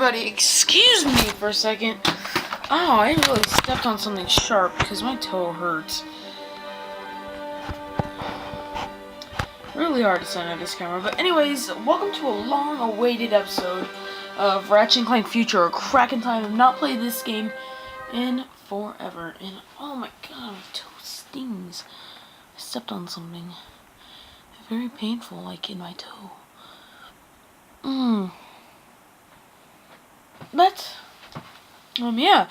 everybody, excuse me for a second. Oh, I really stepped on something sharp because my toe hurts. Really hard to sign out this camera. But anyways, welcome to a long-awaited episode of Ratchet and Clank Future, or Cracking Time. I've not played this game in forever. And oh my god, my toe stings. I stepped on something very painful, like in my toe. But, yeah.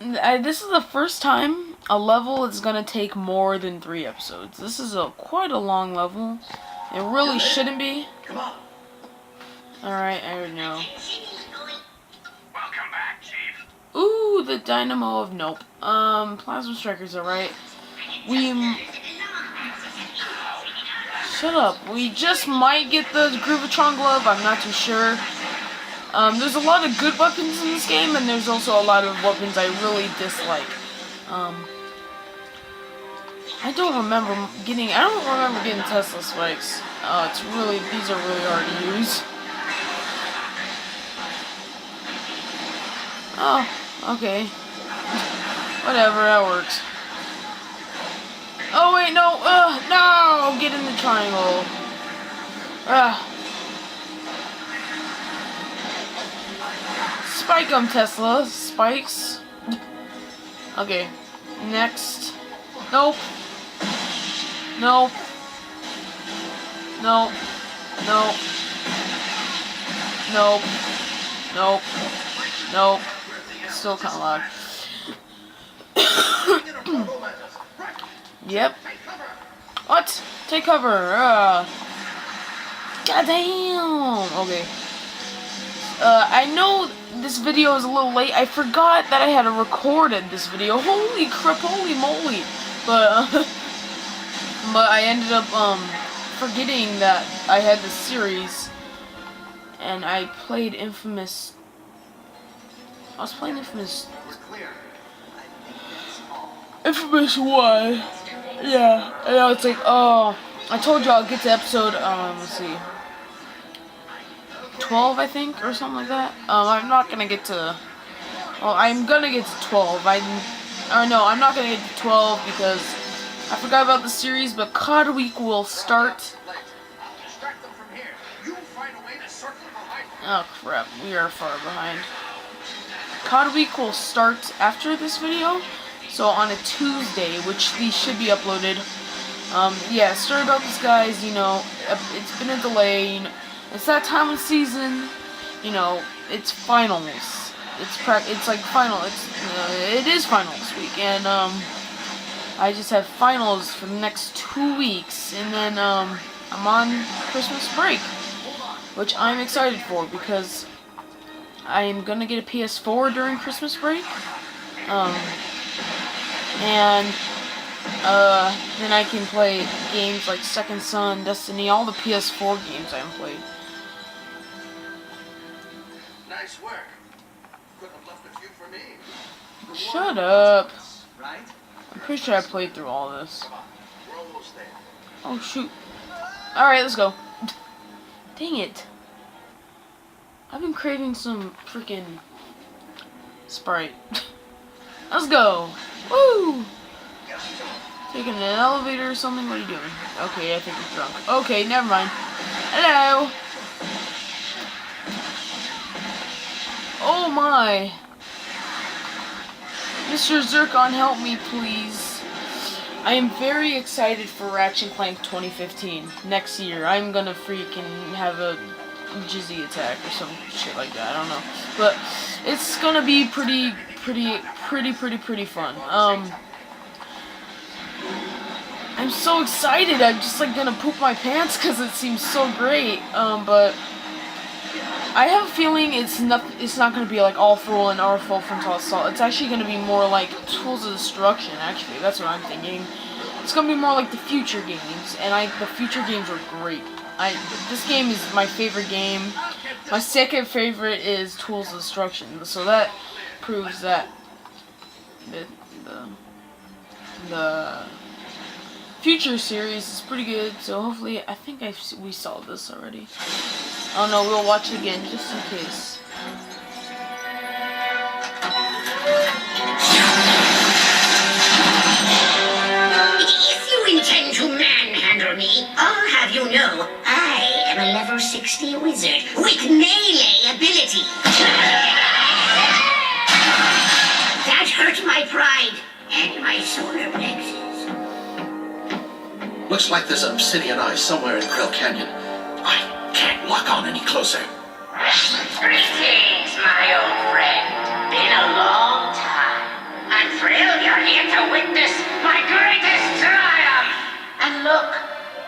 This is the first time a level is gonna take more than 3 episodes. This is quite a long level. It really shouldn't be. Come on. Alright, I already know. Welcome back, Chief. Ooh, the Dynamo of Nope. Plasma Strikers, alright. Shut up. We just might get the Groovatron Glove, I'm not too sure. There's a lot of good weapons in this game, and there's also a lot of weapons I really dislike. I don't remember getting Tesla spikes. These are really hard to use. Oh, okay. Whatever, that works. Oh wait, no, no! Get in the triangle. Spike 'em, Tesla. Spikes. Okay. Next. Nope. Nope. Nope. Nope. Nope. Nope. Nope. Still kind of loud. Yep. What? Take cover. Goddamn. Okay. I know this video is a little late. I forgot that I had recorded this video. Holy crap, holy moly. But I ended up, forgetting that I had this series. And I played Infamous. I was playing Infamous 1. Yeah. And I was like, oh, I told you I'll get to episode, let's see. 12, I think, or something like that. I'm not gonna get to. Well, I'm gonna get to 12. I'm not gonna get to 12 because I forgot about the series. But COD Week will start. Oh crap, we are far behind. COD Week will start after this video, so on a Tuesday, which these should be uploaded. Yeah, sorry about this, guys. You know, it's been a delay. You know, it's that time of season, you know, it's finals. It's like final, it is finals week, and, I just have finals for the next 2 weeks, and then, I'm on Christmas break, which I'm excited for, because I am gonna get a PS4 during Christmas break, and, then I can play games like Second Son, Destiny, all the PS4 games I haven't played. Nice work. Couldn't have left a few for me. Shut up. Right? I'm pretty sure I played through all this. Come on. We're almost there. Oh shoot. Alright, let's go. Dang it. I've been craving some freaking Sprite. Let's go. Woo! Taking an elevator or something? What are you doing? Okay, I think you're drunk. Okay, never mind. Hello! Oh my! Mr. Zircon, help me, please. I am very excited for Ratchet and Clank 2015. Next year. I'm gonna freaking have a jizzy attack or some shit like that. I don't know. But it's gonna be pretty fun. I'm so excited. I'm just like gonna poop my pants because it seems so great. But I have a feeling it's not gonna be like All for One or Full Frontal Assault. It's actually gonna be more like Tools of Destruction. Actually, that's what I'm thinking. It's gonna be more like the future games, and the future games are great. This game is my favorite game. My second favorite is Tools of Destruction. So that proves that the future series is pretty good. So hopefully, I think we saw this already. Oh no, we'll watch it again just in case. If you intend to manhandle me, I'll have you know I am a level 60 wizard with melee ability. That hurt my pride and my solar plexus. Looks like there's an obsidian eye somewhere in Krill Canyon. I can't lock on any closer. Greetings, my old friend. Been a long time. I'm thrilled you're here to witness my greatest triumph. And look,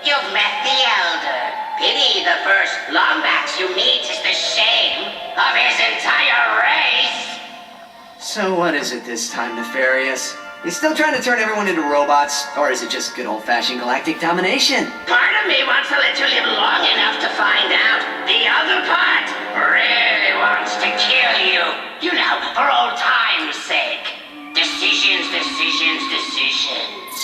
you've met the Elder. Pity the first Lombax you meet is the shame of his entire race. So what is it this time, Nefarious? You still trying to turn everyone into robots? Or is it just good old-fashioned galactic domination? Part of me wants to let you live long enough to find out. The other part really wants to kill you. You know, for old time's sake. Decisions, decisions, decisions.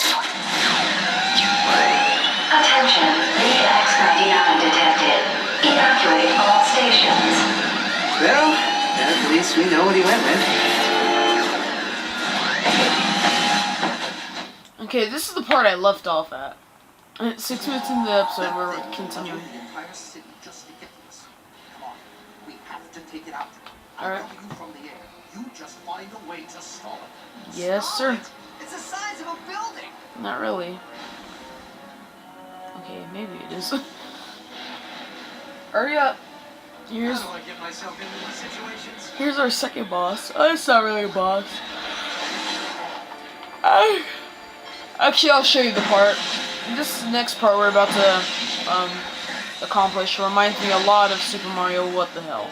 Attention, lead X-99 detected. Evacuate all stations. Well, at least we know what he went with. Okay, this is the part I left off at. 6 minutes into the episode, we're continuing. The entire city just to get to us. Come on, we have to take it out. Alright. I'll cover you from the air. You just find a way to stall it. Yes, sir. It's the size of a building. Not really. Okay, maybe it is. Hurry up. Here's How do I get myself into these situations? here's our second boss. Oh, it's not really a boss. Actually, I'll show you the part. This next part we're about to accomplish reminds me a lot of Super Mario What the Hell.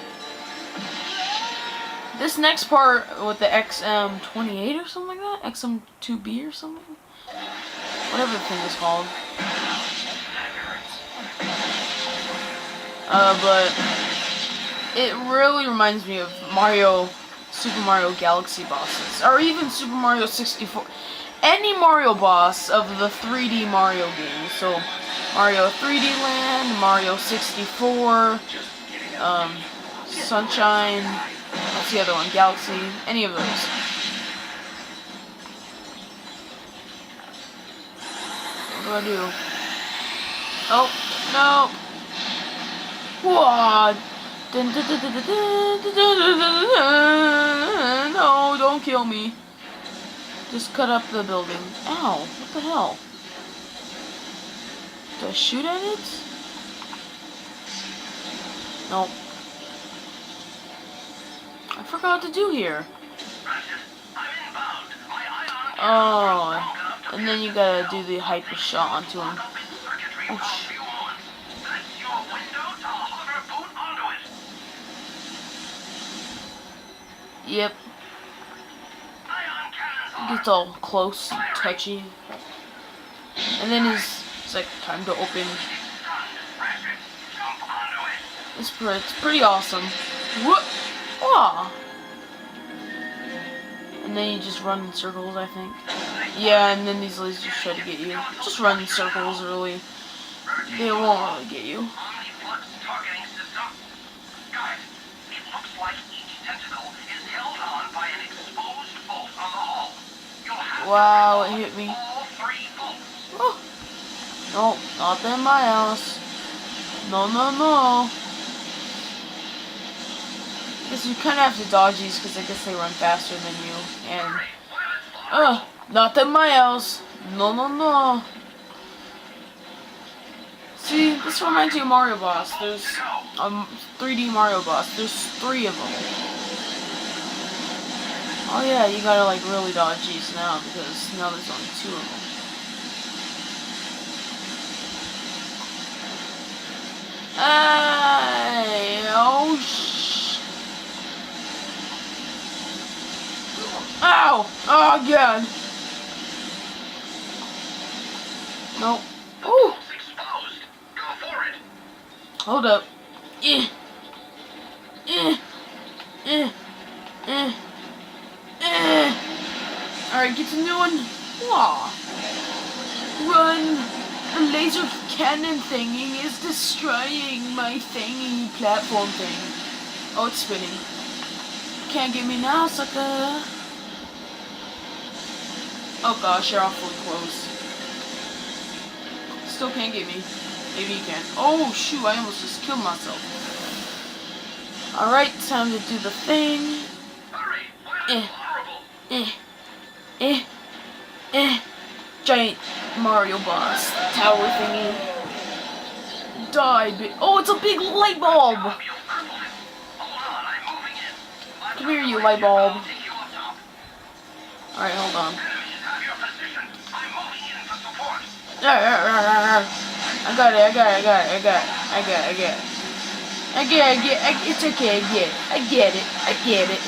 This next part with the XM28 or something like that? XM2B or something? Whatever the thing is called. But it really reminds me of Super Mario Galaxy bosses. Or even Super Mario 64. Any Mario boss of the 3D Mario games. So, Mario 3D Land, Mario 64, Sunshine, what's the other one? Galaxy, any of those. What do I do? Oh, no. What? No, don't kill me. Just cut up the building. Ow, what the hell? Do I shoot at it? Nope. I forgot what to do here. Oh, and then you gotta do the hyper shot onto him. Oh, yep. It gets all close and touchy. And then it's like time to open. It's pretty awesome. What? Ah. And then you just run in circles, I think. Yeah, and then these lasers try to get you. Just run in circles, really. They won't really get you. Wow, it hit me. Oh. No, not in my house. No, no, no. Guess you kind of have to dodge these because I guess they run faster than you. And, not in my house. No, no, no. See, this reminds me of Mario Boss. There's 3D Mario Boss. There's 3 of them. Oh yeah, you gotta like really dodge these now because now there's only 2 of them. Oh Ow! Oh god! Nope. Ooh! Hold up. Alright, get to new one. Aw. Run. The laser cannon thingy is destroying my thingy platform thing. Oh, it's spinning. Can't get me now, sucker. Oh gosh, you're awfully close. Still can't get me. Maybe you can. Oh shoot, I almost just killed myself. Alright, time to do the thing. Giant Mario boss tower thingy. Die, oh, it's a big light bulb! Come here, you light bulb. Alright, hold on. I got it. It's okay, I get it.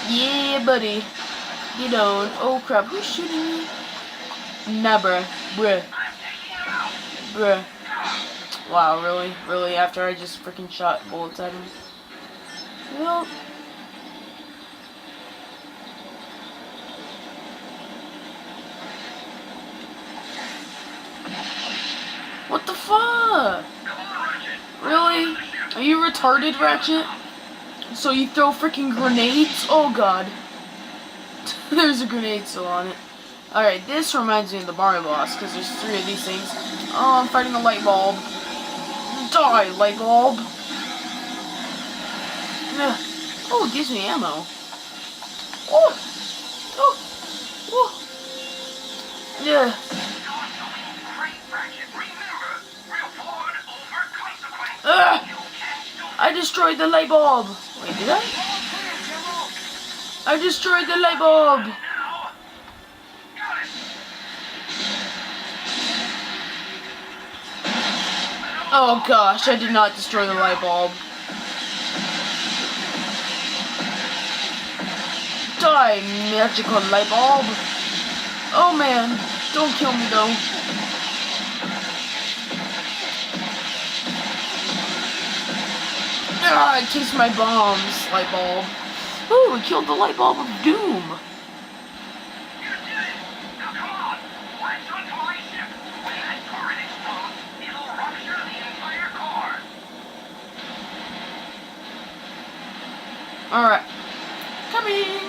Yeah, buddy. Get on. Oh crap, who's shooting me? Nah, bruh. Wow, really? Really? After I just freaking shot bullets at him? Well... What the fuck? Really? Are you retarded, Ratchet? So you throw freaking grenades? Oh god. There's a grenade still on it. Alright, this reminds me of the Mario boss, because there's 3 of these things. Oh, I'm fighting a light bulb. Die, light bulb! Oh, it gives me ammo. Yeah. I destroyed the light bulb! Wait, did I? I destroyed the light bulb! Oh gosh, I did not destroy the light bulb. Die, magical light bulb! Oh man, don't kill me though. Ah, it kissed my bombs, light bulb. Ooh, we killed the light bulb of doom. Alright. Coming!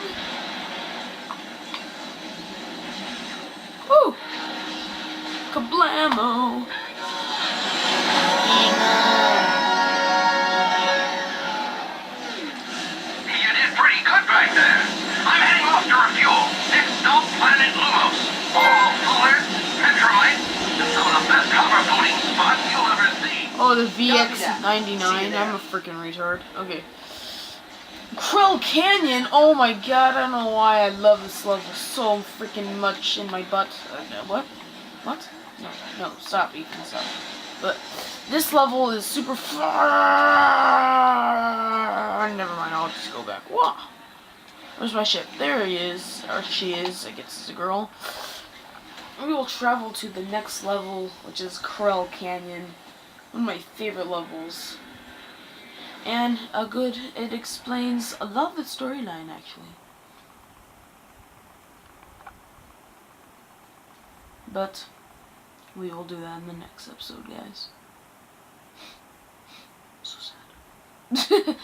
Woo! Kablamo! You did pretty good back there. I'm heading off to refuel. Next stop, Planet Lumos. All fuller, Petrolite, and some of the best cover boating spots you'll ever see. Oh, the VX-99. I'm a freaking retard. Okay. Krill Canyon! Oh my god, I don't know why I love this level so freaking much in my butt. What? What? No, stop, Ethan, stop. But this level is super far. Never mind, I'll just go back. Whoa! Where's my ship? There he is. Or she is. I guess it's a girl. We will travel to the next level, which is Krill Canyon. One of my favorite levels. And it explains a lot of the storyline, actually. But we will do that in the next episode, guys. So sad.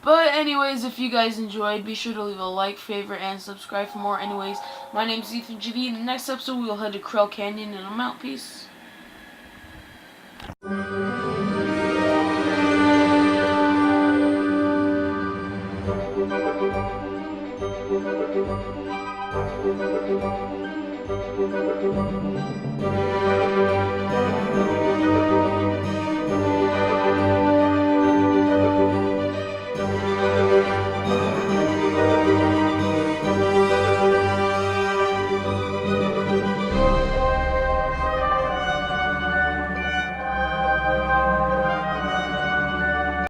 But anyways, if you guys enjoyed, be sure to leave a like, favorite, and subscribe for more. Anyways, my name is Ethan GB. In the next episode, we will head to Krill Canyon, and I'm out. Peace.